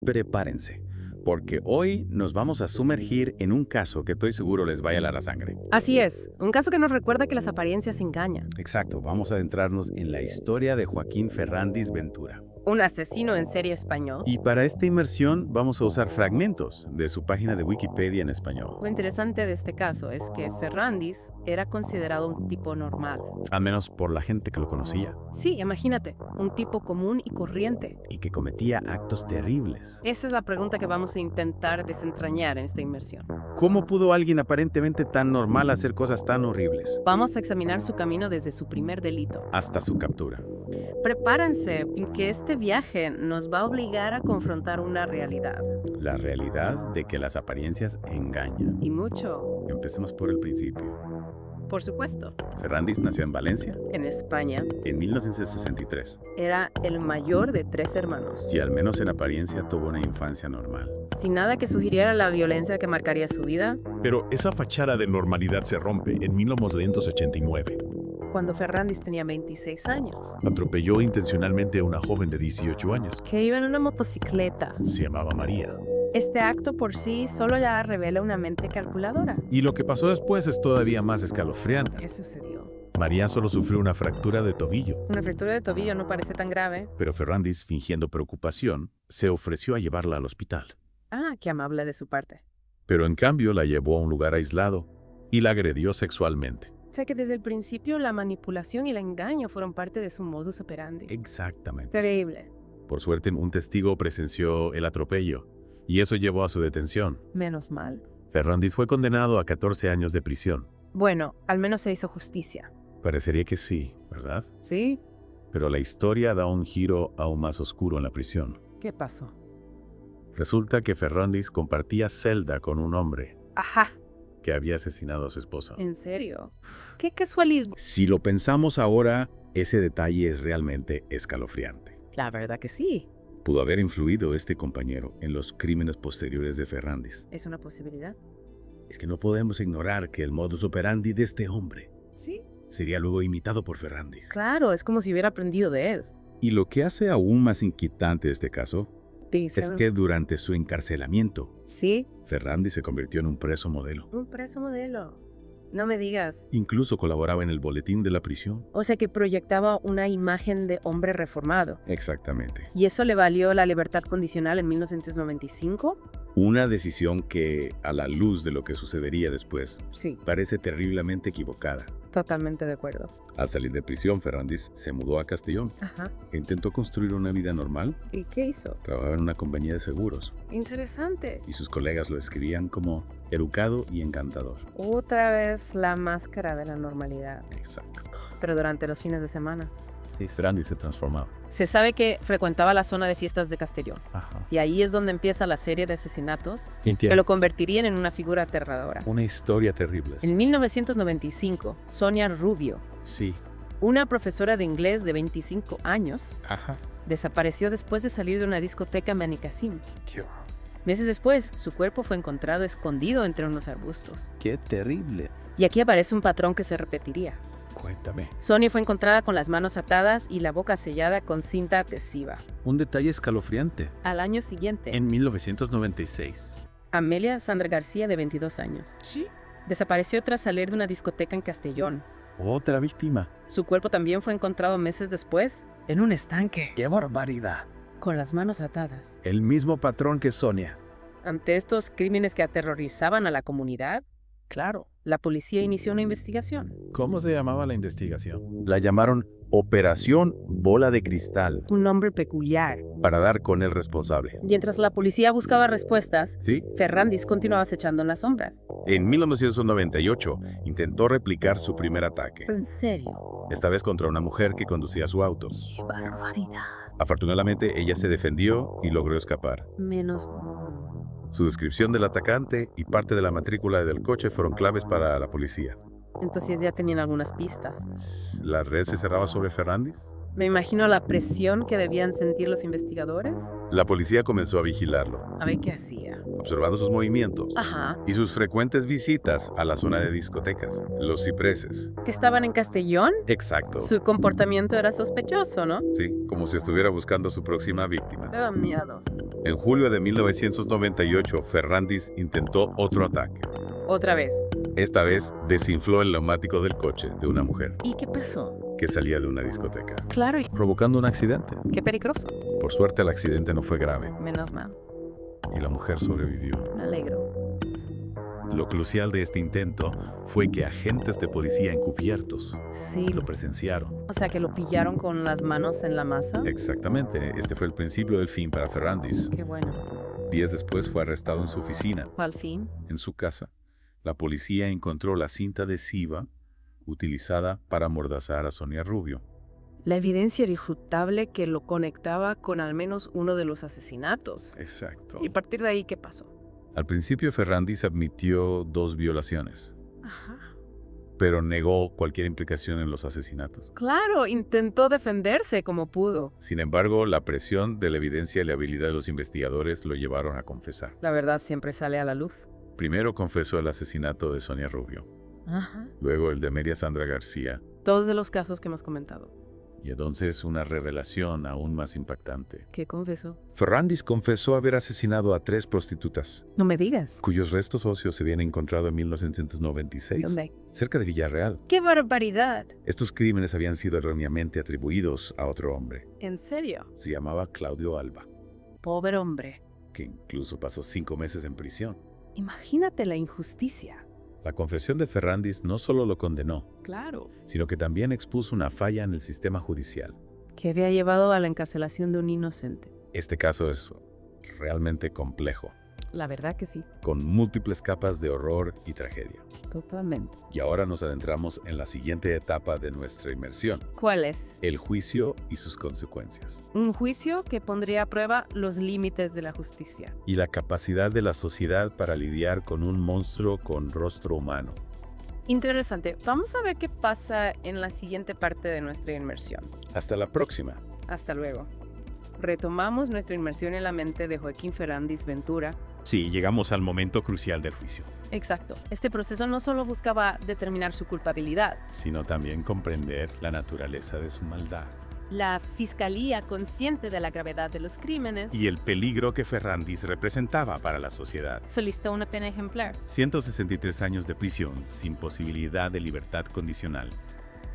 Prepárense, porque hoy nos vamos a sumergir en un caso que estoy seguro les va a helar la sangre. Así es, un caso que nos recuerda que las apariencias engañan. Exacto, vamos a adentrarnos en la historia de Joaquín Ferrandis Ventura. Un asesino en serie español. Y para esta inmersión vamos a usar fragmentos de su página de Wikipedia en español. Lo interesante de este caso es que Ferrandis era considerado un tipo normal. Al menos por la gente que lo conocía. Sí, imagínate, un tipo común y corriente. Y que cometía actos terribles. Esa es la pregunta que vamos a intentar desentrañar en esta inmersión. ¿Cómo pudo alguien aparentemente tan normal hacer cosas tan horribles? Vamos a examinar su camino desde su primer delito Hasta su captura. Prepárense, que este viaje nos va a obligar a confrontar una realidad. La realidad de que las apariencias engañan. Y mucho, Empecemos por el principio. por supuesto. Ferrandis nació en Valencia En España, en 1963 era el mayor de 3 hermanos, y al menos en apariencia tuvo una infancia normal. sin nada que sugiriera la violencia que marcaría su vida. Pero esa fachada de normalidad se rompe en 1989. Cuando Ferrandis tenía 26 años, Atropelló intencionalmente a una joven de 18 años. que iba en una motocicleta. Se llamaba María. Este acto por sí solo ya revela una mente calculadora. Y lo que pasó después es todavía más escalofriante. ¿Qué sucedió? María solo sufrió una fractura de tobillo, Una fractura de tobillo no parece tan grave. pero Ferrandis, fingiendo preocupación, se ofreció a llevarla al hospital. Ah, qué amable de su parte. Pero en cambio la llevó a un lugar aislado y la agredió sexualmente. O sea que desde el principio la manipulación y el engaño fueron parte de su modus operandi. Exactamente. Terrible. Por suerte, un testigo presenció el atropello y eso llevó a su detención. Menos mal. Ferrandis fue condenado a 14 años de prisión. Bueno, al menos se hizo justicia. Parecería que sí, ¿verdad? ¿Sí? Pero la historia da un giro aún más oscuro en la prisión. ¿Qué pasó? Resulta que Ferrandis compartía celda con un hombre Ajá. que había asesinado a su esposa. ¿En serio? ¿Qué casualismo? Si lo pensamos ahora, ese detalle es realmente escalofriante. La verdad que sí. Pudo haber influido este compañero en los crímenes posteriores de Ferrandis. Es una posibilidad. Es que no podemos ignorar que el modus operandi de este hombre Sí. sería luego imitado por Ferrandis. Claro, es como si hubiera aprendido de él. Y lo que hace aún más inquietante este caso Dice. es que durante su encarcelamiento, Sí, Ferrandis se convirtió en un preso modelo. un preso modelo. No me digas. Incluso colaboraba en el boletín de la prisión. O sea que proyectaba una imagen de hombre reformado. Exactamente. ¿Y eso le valió la libertad condicional en 1995? Una decisión que, a la luz de lo que sucedería después, Sí, parece terriblemente equivocada. totalmente de acuerdo. Al salir de prisión, Ferrandis se mudó a Castellón Ajá. e intentó construir una vida normal. ¿Y qué hizo? Trabajaba en una compañía de seguros Interesante. y sus colegas lo describían como educado y encantador. Otra vez la máscara de la normalidad, Exacto. pero durante los fines de semana. Sí, Ferrandis se transformaba. Se sabe que frecuentaba la zona de fiestas de Castellón. Ajá. Y ahí es donde empieza la serie de asesinatos que lo convertirían en una figura aterradora. Una historia terrible. En 1995, Sonia Rubio, Sí. una profesora de inglés de 25 años, Ajá. desapareció después de salir de una discoteca en Benicassim. Qué horror. Meses después, su cuerpo fue encontrado escondido entre unos arbustos. Qué terrible. Y aquí aparece un patrón que se repetiría. Cuéntame. Sonia fue encontrada con las manos atadas y la boca sellada con cinta adhesiva. Un detalle escalofriante. Al año siguiente, En 1996. Amelia Sandra García, de 22 años, Sí. desapareció tras salir de una discoteca en Castellón. Otra víctima. Su cuerpo también fue encontrado meses después en un estanque, ¡Qué barbaridad! con las manos atadas. El mismo patrón que Sonia. Ante estos crímenes que aterrorizaban a la comunidad, claro, la policía inició una investigación. ¿Cómo se llamaba la investigación? La llamaron Operación Bola de Cristal Un nombre peculiar. para dar con el responsable. Mientras la policía buscaba respuestas, ¿Sí? Ferrandis continuaba acechando en las sombras. En 1998 intentó replicar su primer ataque, ¿En serio? esta vez contra una mujer que conducía su auto. ¡Qué barbaridad! Afortunadamente, ella se defendió y logró escapar. Menos... Su descripción del atacante y parte de la matrícula del coche fueron claves para la policía. Entonces ya tenían algunas pistas. ¿La red se cerraba sobre Ferrandis? Me imagino la presión que debían sentir los investigadores. La policía comenzó a vigilarlo, A ver qué hacía. observando sus movimientos Ajá. y sus frecuentes visitas a la zona de discotecas, Los Cipreses. ¿Que estaban en Castellón? Exacto. Su comportamiento era sospechoso, ¿no? Sí, como si estuviera buscando a su próxima víctima. Me da miedo. En julio de 1998, Ferrandis intentó otro ataque. Otra vez. Esta vez desinfló el neumático del coche de una mujer ¿Y qué pasó? que salía de una discoteca, Claro, y provocando un accidente. qué peligroso. Por suerte, el accidente no fue grave Menos mal. y la mujer sobrevivió. Me alegro. Lo crucial de este intento fue que agentes de policía encubiertos Sí. lo presenciaron. O sea, que lo pillaron con las manos en la masa. Exactamente, este fue el principio del fin para Ferrandis. Qué bueno. Días después fue arrestado en su oficina. Al fin. En su casa, la policía encontró la cinta adhesiva utilizada para amordazar a Sonia Rubio. La evidencia irrefutable que lo conectaba con al menos uno de los asesinatos. Exacto. Y a partir de ahí, ¿qué pasó? Al principio Ferrandis admitió 2 violaciones, Ajá. pero negó cualquier implicación en los asesinatos. Claro, intentó defenderse como pudo. Sin embargo, la presión de la evidencia y la habilidad de los investigadores lo llevaron a confesar. La verdad siempre sale a la luz. Primero confesó el asesinato de Sonia Rubio, Ajá. luego el de María Sandra García, Todos de los casos que hemos comentado. y entonces una revelación aún más impactante. ¿Qué confesó? Ferrandis confesó haber asesinado a 3 prostitutas, No me digas. cuyos restos óseos se habían encontrado en 1996, ¿Dónde? cerca de Villarreal. ¡Qué barbaridad! Estos crímenes habían sido erróneamente atribuidos a otro hombre. ¿En serio? Se llamaba Claudio Alba, Pobre hombre. que incluso pasó 5 meses en prisión. Imagínate la injusticia. La confesión de Ferrandis no solo lo condenó, Claro. sino que también expuso una falla en el sistema judicial. Que había llevado a la encarcelación de un inocente. Este caso es realmente complejo, La verdad que sí. con múltiples capas de horror y tragedia. Totalmente. Y ahora nos adentramos en la siguiente etapa de nuestra inmersión, ¿Cuál es? el juicio y sus consecuencias, Un juicio que pondría a prueba los límites de la justicia. y la capacidad de la sociedad para lidiar con un monstruo con rostro humano. Interesante. Vamos a ver qué pasa en la siguiente parte de nuestra inmersión. Hasta la próxima. Hasta luego. Retomamos nuestra inmersión en la mente de Joaquín Ferrandis Ventura. Sí, llegamos al momento crucial del juicio, Exacto. Este proceso no solo buscaba determinar su culpabilidad. sino también comprender la naturaleza de su maldad La fiscalía, consciente de la gravedad de los crímenes, y el peligro que Ferrandis representaba para la sociedad. solicitó una pena ejemplar. 163 años de prisión sin posibilidad de libertad condicional,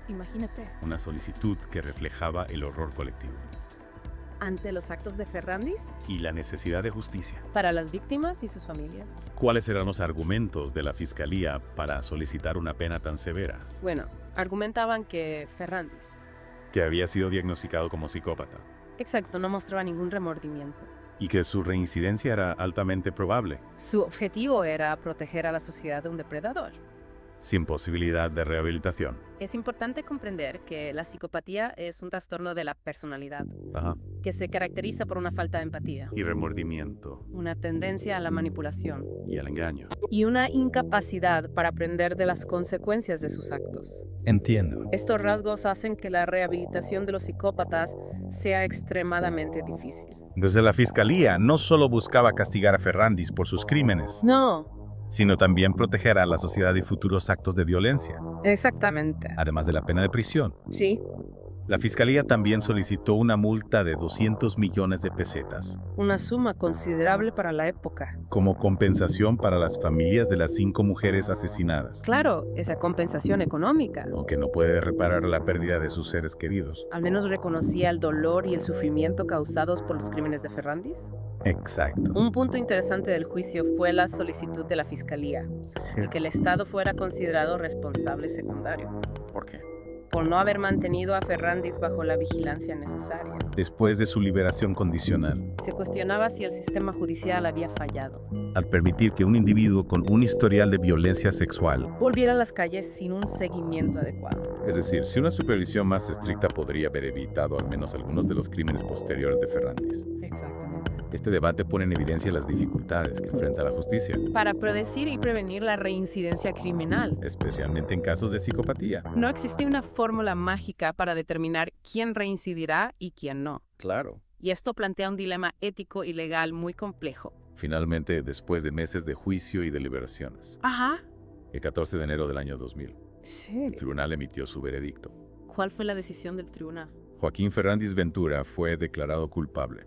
Imagínate. una solicitud que reflejaba el horror colectivo Ante los actos de Ferrandis, y la necesidad de justicia. para las víctimas y sus familias. ¿Cuáles eran los argumentos de la Fiscalía para solicitar una pena tan severa? Bueno, argumentaban que Ferrandis, Que había sido diagnosticado como psicópata exacto, no mostraba ningún remordimiento. y que su reincidencia era altamente probable, Su objetivo era proteger a la sociedad de un depredador. sin posibilidad de rehabilitación. Es importante comprender que la psicopatía es un trastorno de la personalidad Ajá. que se caracteriza por una falta de empatía, Y remordimiento una tendencia a la manipulación y al engaño. y una incapacidad para aprender de las consecuencias de sus actos. Entiendo. Estos rasgos hacen que la rehabilitación de los psicópatas sea extremadamente difícil. Desde la Fiscalía no solo buscaba castigar a Ferrandis por sus crímenes, No, sino también proteger a la sociedad de futuros actos de violencia, exactamente. además de la pena de prisión. Sí, La Fiscalía también solicitó una multa de 200 millones de pesetas una suma considerable para la época. como compensación para las familias de las 5 mujeres asesinadas, Claro, esa compensación económica Que no puede reparar la pérdida de sus seres queridos. al menos reconocía el dolor y el sufrimiento causados por los crímenes de Ferrandis. Exacto. Un punto interesante del juicio fue la solicitud de la Fiscalía de que el Estado fuera considerado responsable secundario ¿Por qué? por no haber mantenido a Ferrandis bajo la vigilancia necesaria. Después de su liberación condicional, Se cuestionaba si el sistema judicial había fallado. al permitir que un individuo con un historial de violencia sexual Volviera a las calles sin un seguimiento adecuado. Es decir, si una supervisión más estricta podría haber evitado al menos algunos de los crímenes posteriores de Ferrandis. Exactamente. Este debate pone en evidencia las dificultades que enfrenta la justicia, Para predecir y prevenir la reincidencia criminal. especialmente en casos de psicopatía. No existe una fórmula mágica para determinar quién reincidirá y quién no. Claro. Y esto plantea un dilema ético y legal muy complejo. Finalmente, después de meses de juicio y deliberaciones, Ajá. el 14 de enero del año 2000, Sí. el tribunal emitió su veredicto. ¿Cuál fue la decisión del tribunal? Joaquín Fernández Ventura fue declarado culpable,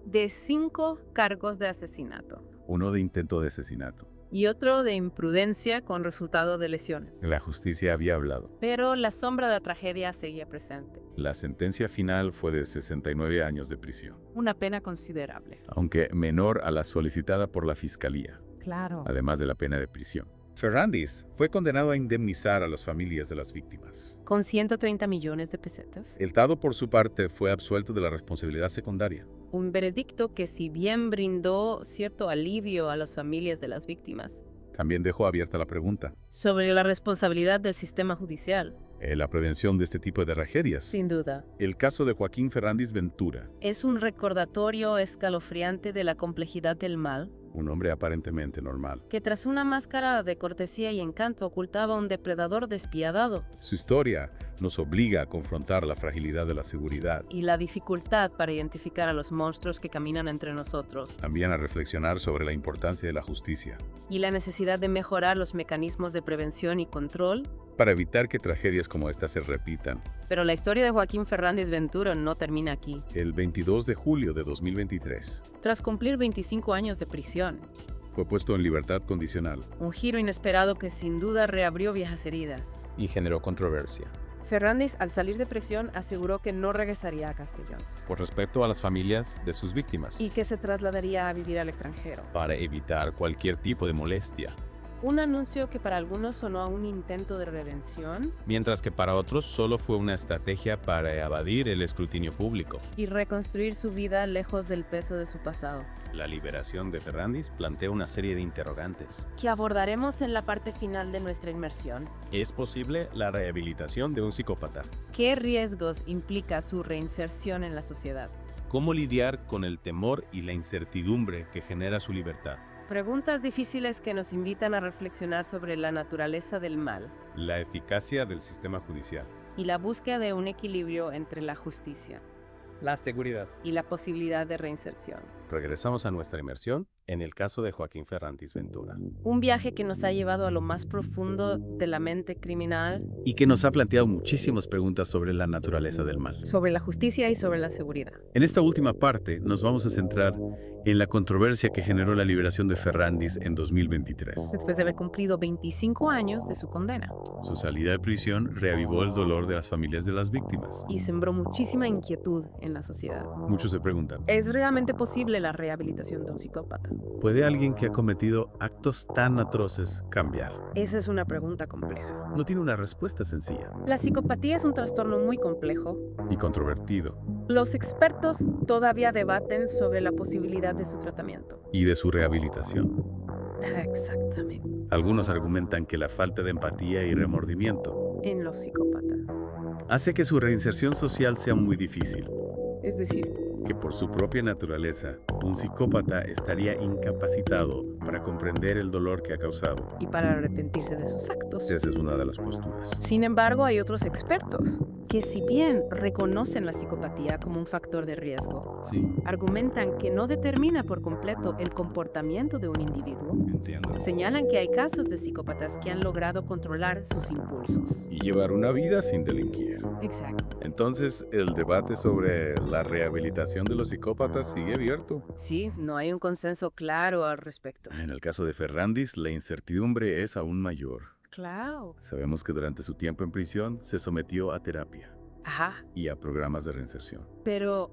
De 5 cargos de asesinato uno de intento de asesinato. y otro de imprudencia con resultado de lesiones. La justicia había hablado. Pero la sombra de la tragedia seguía presente. La sentencia final fue de 69 años de prisión, Una pena considerable. aunque menor a la solicitada por la fiscalía, Claro. además de la pena de prisión. Fernández fue condenado a indemnizar a las familias de las víctimas. Con 130 millones de pesetas. El Estado, por su parte, fue absuelto de la responsabilidad secundaria. Un veredicto que, si bien brindó cierto alivio a las familias de las víctimas, También dejó abierta la pregunta. sobre la responsabilidad del sistema judicial. La prevención de este tipo de tragedias. Sin duda. El caso de Joaquín Fernández Ventura, Es un recordatorio escalofriante de la complejidad del mal, un hombre aparentemente normal. que tras una máscara de cortesía y encanto ocultaba a un depredador despiadado Su historia nos obliga a confrontar la fragilidad de la seguridad, y la dificultad para identificar a los monstruos que caminan entre nosotros, también a reflexionar sobre la importancia de la justicia, y la necesidad de mejorar los mecanismos de prevención y control. para evitar que tragedias como esta se repitan. Pero la historia de Joaquín Fernández Ventura no termina aquí. El 22 de julio de 2023, Tras cumplir 25 años de prisión, fue puesto en libertad condicional. un giro inesperado que sin duda reabrió viejas heridas. Y generó controversia. Fernández, al salir de prisión, aseguró que no regresaría a Castellón Por respecto a las familias de sus víctimas, y que se trasladaría a vivir al extranjero. para evitar cualquier tipo de molestia, Un anuncio que para algunos sonó a un intento de redención mientras que para otros solo fue una estrategia para evadir el escrutinio público. y reconstruir su vida lejos del peso de su pasado, La liberación de Fernández plantea una serie de interrogantes. que abordaremos en la parte final de nuestra inmersión. ¿Es posible la rehabilitación de un psicópata? ¿Qué riesgos implica su reinserción en la sociedad? ¿Cómo lidiar con el temor y la incertidumbre que genera su libertad? Preguntas difíciles que nos invitan a reflexionar sobre la naturaleza del mal La eficacia del sistema judicial. y la búsqueda de un equilibrio entre la justicia La seguridad. y la posibilidad de reinserción. Regresamos a nuestra inmersión en el caso de Joaquín Fernández Ventura. Un viaje que nos ha llevado a lo más profundo de la mente criminal, Y que nos ha planteado muchísimas preguntas sobre la naturaleza del mal. sobre la justicia y sobre la seguridad. En esta última parte nos vamos a centrar en la controversia que generó la liberación de Fernández en 2023. Después de haber cumplido 25 años de su condena, Su salida de prisión reavivó el dolor de las familias de las víctimas. y sembró muchísima inquietud en la sociedad. Muchos se preguntan, ¿Es realmente posible la rehabilitación de un psicópata? ¿puede alguien que ha cometido actos tan atroces cambiar? Esa es una pregunta compleja. No tiene una respuesta sencilla La psicopatía es un trastorno muy complejo. y controvertido, Los expertos todavía debaten sobre la posibilidad de su tratamiento. y de su rehabilitación. Exactamente. Algunos argumentan que la falta de empatía y remordimiento En los psicópatas. hace que su reinserción social sea muy difícil, Es decir, que por su propia naturaleza, un psicópata estaría incapacitado para comprender el dolor que ha causado. y para arrepentirse de sus actos. Esa es una de las posturas. Sin embargo, hay otros expertos que, si bien reconocen la psicopatía como un factor de riesgo, Sí, argumentan que no determina por completo el comportamiento de un individuo. entiendo. Señalan que hay casos de psicópatas que han logrado controlar sus impulsos. Y llevar una vida sin delinquir. Exacto. Entonces, el debate sobre la rehabilitación de los psicópatas sigue abierto. Sí, no hay un consenso claro al respecto. En el caso de Fernández, la incertidumbre es aún mayor. Claro. Sabemos que durante su tiempo en prisión se sometió a terapia Ajá. y a programas de reinserción. Pero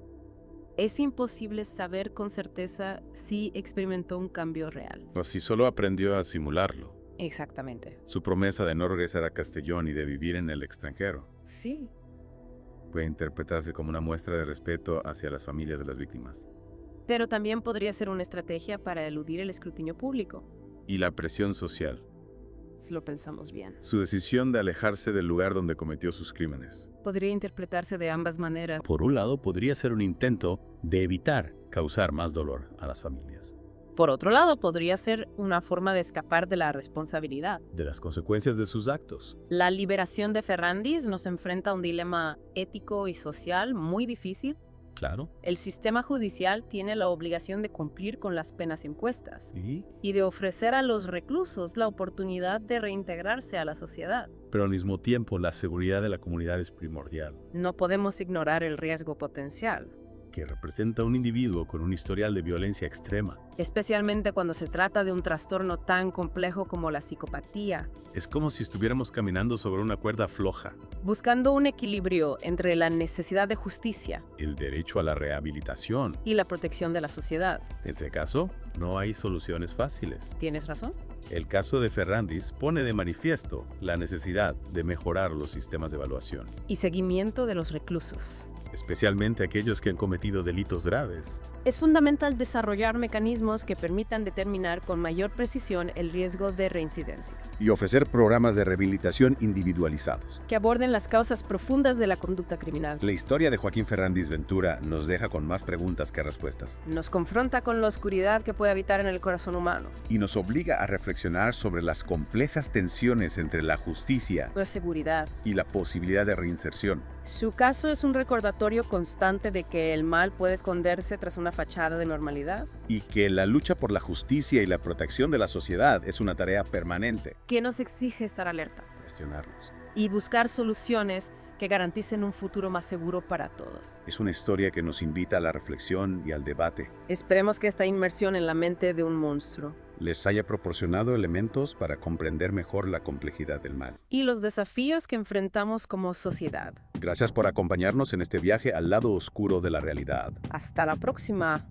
es imposible saber con certeza si experimentó un cambio real. O si solo aprendió a simularlo. Exactamente. Su promesa de no regresar a Castellón y de vivir en el extranjero Sí. puede interpretarse como una muestra de respeto hacia las familias de las víctimas. Pero también podría ser una estrategia para eludir el escrutinio público, Y la presión social. si lo pensamos bien. Su decisión de alejarse del lugar donde cometió sus crímenes. Podría interpretarse de ambas maneras. Por un lado, podría ser un intento de evitar causar más dolor a las familias. Por otro lado, podría ser una forma de escapar de la responsabilidad. De las consecuencias de sus actos. La liberación de Ferrandis nos enfrenta a un dilema ético y social muy difícil. Claro. El sistema judicial tiene la obligación de cumplir con las penas impuestas y de ofrecer a los reclusos la oportunidad de reintegrarse a la sociedad. Pero al mismo tiempo, la seguridad de la comunidad es primordial, No podemos ignorar el riesgo potencial, que representa un individuo con un historial de violencia extrema. especialmente cuando se trata de un trastorno tan complejo como la psicopatía. Es como si estuviéramos caminando sobre una cuerda floja. Buscando un equilibrio entre la necesidad de justicia El derecho a la rehabilitación. y la protección de la sociedad. En ese caso, no hay soluciones fáciles. ¿Tienes razón? El caso de Ferrandis pone de manifiesto la necesidad de mejorar los sistemas de evaluación, Y seguimiento de los reclusos. especialmente aquellos que han cometido delitos graves. Es fundamental desarrollar mecanismos que permitan determinar con mayor precisión el riesgo de reincidencia, Y ofrecer programas de rehabilitación individualizados. que aborden las causas profundas de la conducta criminal. La historia de Joaquín Ferrandis Ventura nos deja con más preguntas que respuestas Nos confronta con la oscuridad que puede habitar en el corazón humano, y nos obliga a reflexionar sobre las complejas tensiones entre la justicia la seguridad. y la posibilidad de reinserción. Su caso es un recordatorio constante de que el mal puede esconderse tras una fachada de normalidad, Y que la lucha por la justicia y la protección de la sociedad es una tarea permanente. que nos exige estar alerta Cuestionarnos. y buscar soluciones que garanticen un futuro más seguro para todos. Es una historia que nos invita a la reflexión y al debate. Esperemos que esta inmersión en la mente de un monstruo Les haya proporcionado elementos para comprender mejor la complejidad del mal. y los desafíos que enfrentamos como sociedad. Gracias por acompañarnos en este viaje al lado oscuro de la realidad. Hasta la próxima.